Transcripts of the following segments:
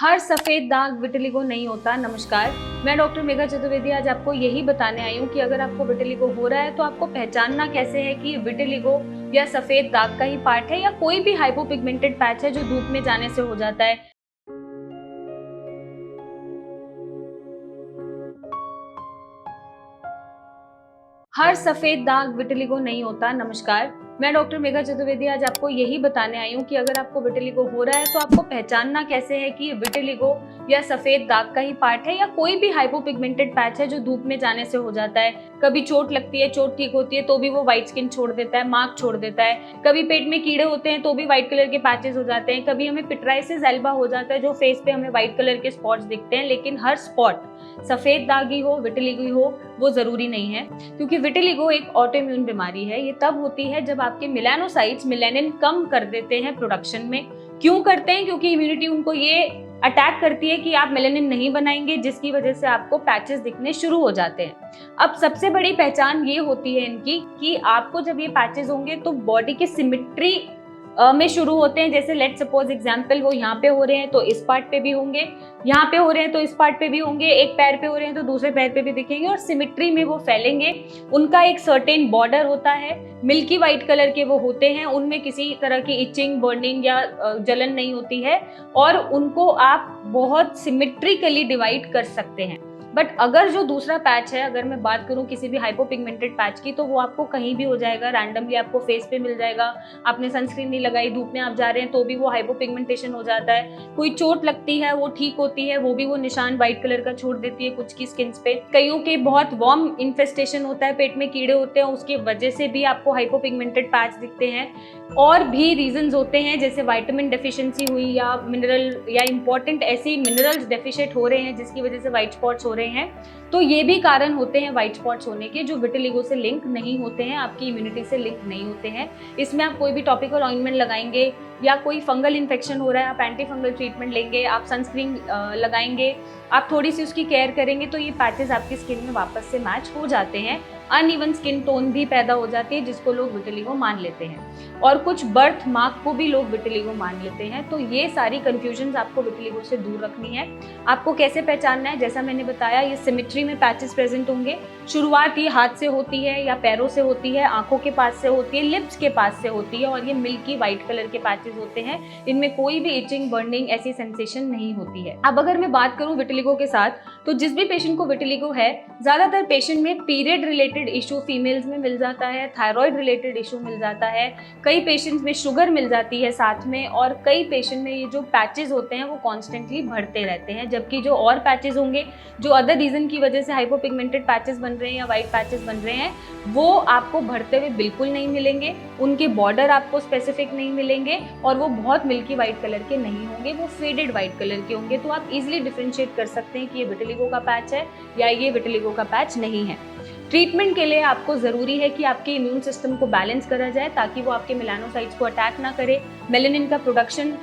हर सफेद दाग विटिलिगो नहीं होता। नमस्कार, मैं डॉक्टर मेघा चतुर्वेदी आज आपको यही बताने आई हूँ कि अगर आपको विटिलिगो हो रहा है तो आपको पहचानना कैसे है कि ये विटिलिगो या सफेद दाग का ही पार्ट है या कोई भी हाइपोपिगमेंटेड पैच है जो धूप में जाने से हो जाता है। हर सफेद दाग विटिलिगो नहीं होता। नमस्कार, मैं डॉक्टर मेघा चतुर्वेदी आज आपको यही बताने आई हूँ कि अगर आपको विटिलिगो हो रहा है तो आपको पहचानना कैसे है कि ये विटिलिगो या सफेद दाग का ही पार्ट है या कोई भी हाइपोपिगमेंटेड पैच है जो धूप में जाने से हो जाता है। कभी चोट लगती है, चोट ठीक होती है तो भी वो व्हाइट स्किन छोड़ देता है, मार्क छोड़ देता है। कभी पेट में कीड़े होते हैं तो भी व्हाइट कलर के पैचेस हो जाते हैं। कभी हमें पिटराइसिस एल्बा हो जाता है जो फेस पे हमें व्हाइट कलर के स्पॉट्स दिखते हैं। लेकिन हर स्पॉट सफेद दागी हो, विटिलिगो हो, वो जरूरी नहीं है, क्योंकि विटिलिगो एक ऑटोइम्यून बीमारी है। ये तब होती है जब आपके मेलानोसाइट्स मेलानिन कम कर देते हैं प्रोडक्शन में। क्यों करते हैं? क्योंकि इम्यूनिटी उनको ये अटैक करती है कि आप मेलानिन नहीं बनाएंगे, जिसकी वजह से आपको पैचेस दिखने शुरू हो जाते हैं। अब सबसे बड़ी पहचान ये होती है इनकी कि आपको जब ये पैचेस होंगे तो बॉडी की सिमेट्री में शुरू होते हैं। जैसे लेट सपोज एग्जांपल, वो यहाँ पे हो रहे हैं तो इस पार्ट पे भी होंगे, यहाँ पे हो रहे हैं तो इस पार्ट पे भी होंगे, एक पैर पे हो रहे हैं तो दूसरे पैर पे भी दिखेंगे और सिमेट्री में वो फैलेंगे। उनका एक सर्टेन बॉर्डर होता है, मिल्की वाइट कलर के वो होते हैं, उनमें किसी तरह की इचिंग, बर्निंग या जलन नहीं होती है और उनको आप बहुत सिमेट्रिकली डिवाइड कर सकते हैं। बट अगर जो दूसरा पैच है, अगर मैं बात करूं किसी भी हाइपोपिगमेंटेड पैच की, तो वो आपको कहीं भी हो जाएगा, रैंडमली आपको फेस पे मिल जाएगा। आपने सनस्क्रीन नहीं लगाई, धूप में आप जा रहे हैं तो भी वो हाइपोपिगमेंटेशन हो जाता है। कोई चोट लगती है, वो ठीक होती है, वो भी वो निशान व्हाइट कलर का छोड़ देती है कुछ की स्किन पे। कईयों के बहुत वार्म इन्फेस्टेशन होता है, पेट में कीड़े होते हैं, उसकी वजह से भी आपको हाइपोपिगमेंटेड पैच दिखते हैं। और भी रीजंस होते हैं, जैसे विटामिन डेफिशिएंसी हुई या मिनरल या इंपॉर्टेंट ऐसी मिनरल्स डेफिशिएट हो रहे हैं जिसकी वजह से व्हाइट स्पॉट्स हो रहे हैं। तो ये भी कारण होते हैं व्हाइट स्पॉट्स होने के, जो विटिलिगो से लिंक नहीं होते हैं, आपकी इम्यूनिटी से लिंक नहीं होते हैं। इसमें आप कोई भी टॉपिकल ऑइंटमेंट लगाएंगे या कोई फंगल इन्फेक्शन हो रहा है, आप एंटी फंगल ट्रीटमेंट लेंगे, आप सनस्क्रीन लगाएंगे, आप थोड़ी सी उसकी केयर करेंगे तो ये पैचेस आपकी स्किन में वापस से मैच हो जाते हैं। अनइवन स्किन टोन भी पैदा हो जाती है जिसको लोग विटिलिगो मान लेते हैं, और कुछ बर्थ मार्क को भी लोग विटिलिगो मान लेते हैं। तो ये सारी कंफ्यूजन्स आपको विटिलिगो से दूर रखनी है। आपको कैसे पहचानना है? जैसा मैंने बताया, ये सिमेट्री में पैचेस प्रेजेंट होंगे। शुरुआत ये हाथ से होती है या पैरों से होती है, आंखों के पास से होती है, लिप्स के पास से होती है, और ये मिल्की व्हाइट कलर के पैचेस होते हैं। इनमें कोई भी इचिंग, बर्निंग ऐसी सेंसेशन नहीं होती है। अब अगर मैं बात करूं विटिलिगो के साथ, तो जिस भी पेशेंट को विटिलिगो है, ज्यादातर पेशेंट में पीरियड रिलेटेड इशू फीमेल्स में मिल जाता है, थायराइड रिलेटेड इशू मिल जाता है, कई पेशेंट्स में शुगर मिल जाती है साथ में, और कई पेशेंट में ये जो पैचेस होते हैं वो कॉन्स्टेंटली बढ़ते रहते हैं। जबकि जो और पैचेस होंगे, जो अदर रीजन की वजह से हाइपोपिगमेंटेड पैचेस बन रहे हैं या व्हाइट पैचेस बन रहे हैं, वो आपको बढ़ते हुए बिल्कुल नहीं मिलेंगे, उनके बॉर्डर आपको स्पेसिफिक नहीं मिलेंगे और वो बहुत मिल्की व्हाइट कलर के नहीं होंगे, वो फेडेड व्हाइट कलर के होंगे। तो आप इजिली डिफरेंशिएट कर सकते हैं कि ये विटिलिगो का पैच है या ये विटिलिगो का पैच नहीं है। ट्रीटमेंट के लिए आपको जरूरी है कि आपके इम्यून सिस्टम को बैलेंस करा जाए ताकि वो आपके मेलानोसाइट्स को अटैक ना करे, मेलानिन का प्रोडक्शन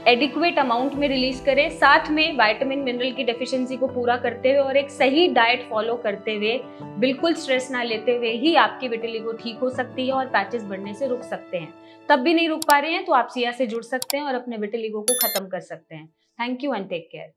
एडिक्वेट अमाउंट में रिलीज करे, साथ में विटामिन मिनरल की डेफिशिएंसी को पूरा करते हुए और एक सही डाइट फॉलो करते हुए, बिल्कुल स्ट्रेस ना लेते हुए ही आपकी विटिलिगो ठीक हो सकती है और पैचेस बढ़ने से रुक सकते हैं। तब भी नहीं रुक पा रहे हैं तो आप सिया से जुड़ सकते हैं और अपने विटिलिगो को खत्म कर सकते हैं। Thank you and take care.